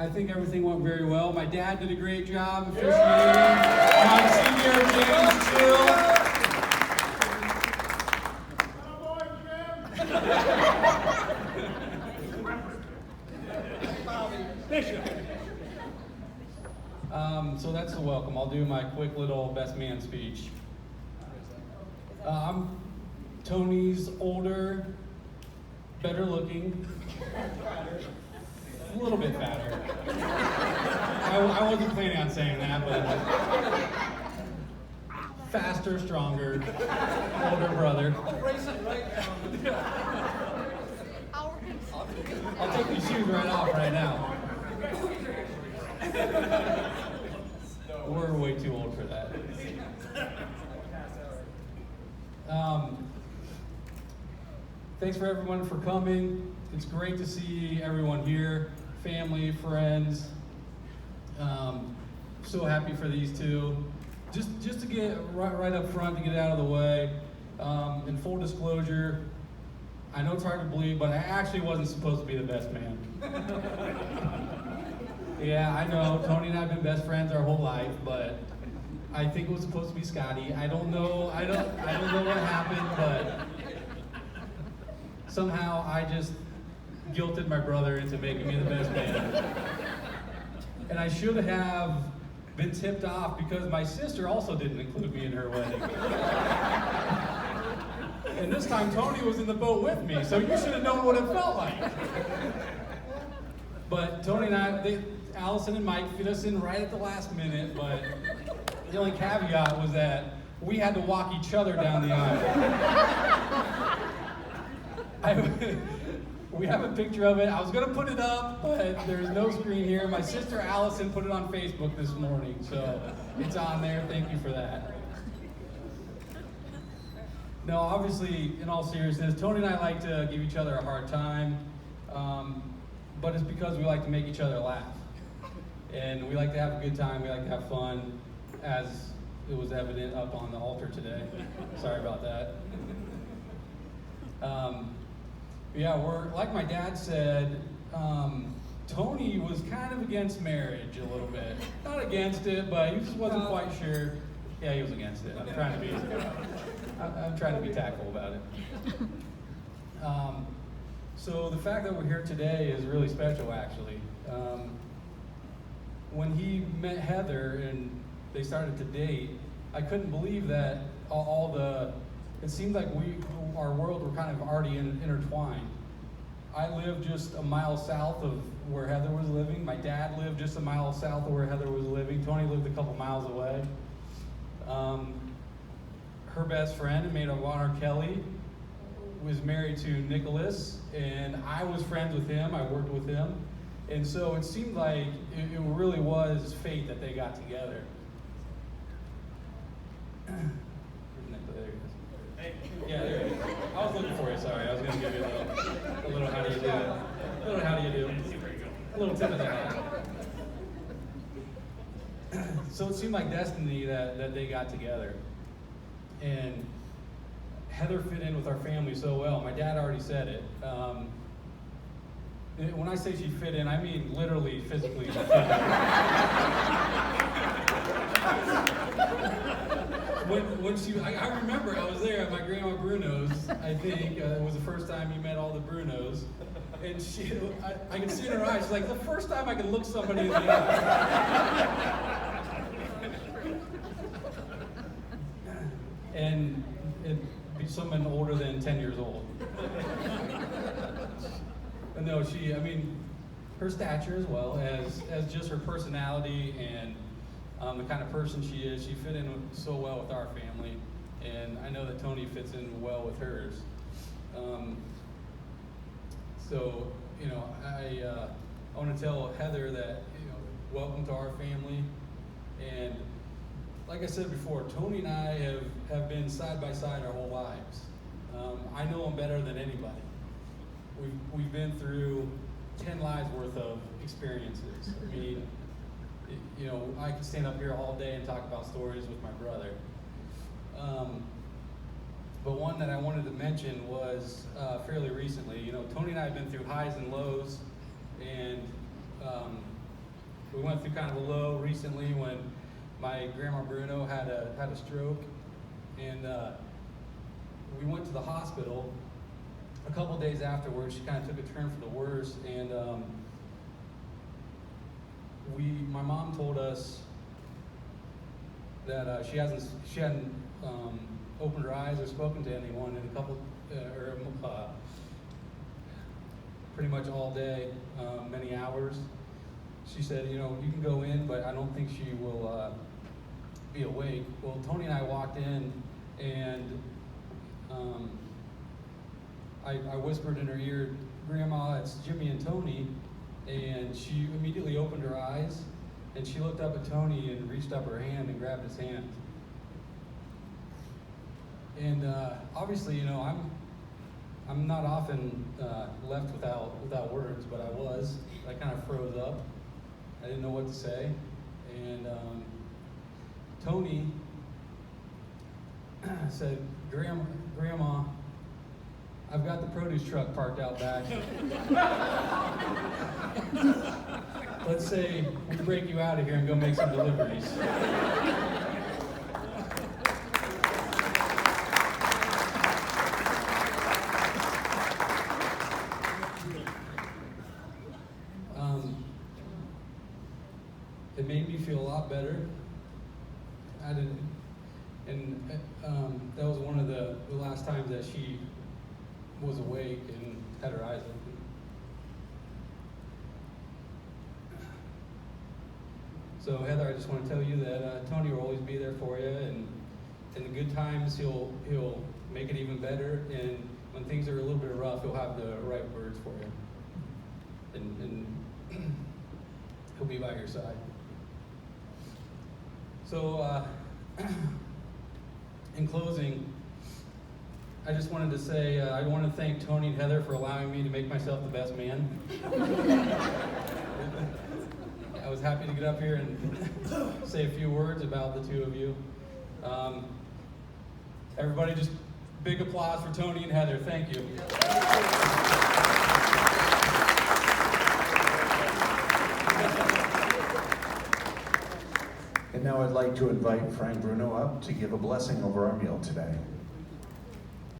I think everything went very well. My dad did a great job officiating. Monsignor James Chill. So that's the welcome. I'll do my quick little best man speech. I'm Tony's older, better looking, a little bit fatter. I wasn't planning on saying that, but faster, stronger, older brother. I'll take these shoes right off right now. We're way too old for that. Thanks for everyone for coming. It's great to see everyone here, family, friends. So happy for these two. Just to get right up front, to get out of the way, in full disclosure, I know it's hard to believe, but I actually wasn't supposed to be the best man. Yeah, I know, Tony and I have been best friends our whole life, but I think it was supposed to be Scotty. I don't know what happened, but somehow I just guilted my brother into making me the best man. And I should have been tipped off because my sister also didn't include me in her wedding. And this time Tony was in the boat with me, so you should have known what it felt like. But Tony and I, Allison and Mike fit us in right at the last minute, but the only caveat was that we had to walk each other down the aisle. We have a picture of it. I was gonna put it up, but there's no screen here. My sister Allison put it on Facebook this morning, so it's on there. Thank you for that. No, obviously, in all seriousness, Tony and I like to give each other a hard time, but it's because we like to make each other laugh. And we like to have a good time, we like to have fun, as it was evident up on the altar today. Sorry about that. Yeah, we're, like my dad said, Tony was kind of against marriage a little bit. Not against it, but he just wasn't quite sure. Yeah, he was against it. I'm trying to be tactful about it. So the fact that we're here today is really special, actually. When he met Heather and they started to date, I couldn't believe that it seemed like our world were kind of already intertwined. I lived just a mile south of where Heather was living. My dad lived just a mile south of where Heather was living. Tony lived a couple miles away. Her best friend, maid of honor Kelly, was married to Nicholas, and I was friends with him. I worked with him. And so it seemed like it really was fate that they got together. Yeah, there it is. I was looking for you, sorry. I was going to give you a little how do you do. A little how do you do. A little tip of the hat. So it seemed like destiny that they got together. And Heather fit in with our family so well. My dad already said it. When I say she fit in, I mean literally, physically she fit in. I remember I was there at my grandma Bruno's, I think. It was the first time you met all the Brunos. And I could see in her eyes, she's like, the first time I could look somebody in the eye. And it'd be someone older than 10 years old. And no, her stature as well as just her personality and the kind of person she is, she fit in so well with our family, and I know that Tony fits in well with hers. So, I want to tell Heather that, welcome to our family, and like I said before, Tony and I have been side by side our whole lives. I know him better than anybody. We've been through 10 lives worth of experiences. I could stand up here all day and talk about stories with my brother. But one that I wanted to mention was fairly recently. Tony and I have been through highs and lows, and we went through kind of a low recently when my grandma Bruno had a stroke, and we went to the hospital. A couple days afterwards, she kind of took a turn for the worse, and my mom told us that she hadn't opened her eyes or spoken to anyone in a couple pretty much all day, many hours. She said, you can go in, but I don't think she will be awake. Well, Tony and I walked in, and I whispered in her ear, "Grandma, it's Jimmy and Tony," and she immediately opened her eyes, and she looked up at Tony and reached up her hand and grabbed his hand. And obviously, I'm not often left without words, but I was. I kind of froze up. I didn't know what to say. And Tony said, Grandma, I've got the produce truck parked out back. Let's say we break you out of here and go make some deliveries. It made me feel a lot better. That was one of the last times that she was awake and had her eyes open. So Heather, I just want to tell you that Tony will always be there for you, and in the good times he'll make it even better, and when things are a little bit rough, he'll have the right words for you, and he'll be by your side. So, in closing, I just wanted to say I want to thank Tony and Heather for allowing me to make myself the best man. I was happy to get up here and say a few words about the two of you. Everybody, just big applause for Tony and Heather. Thank you. And now I'd like to invite Frank Bruno up to give a blessing over our meal today.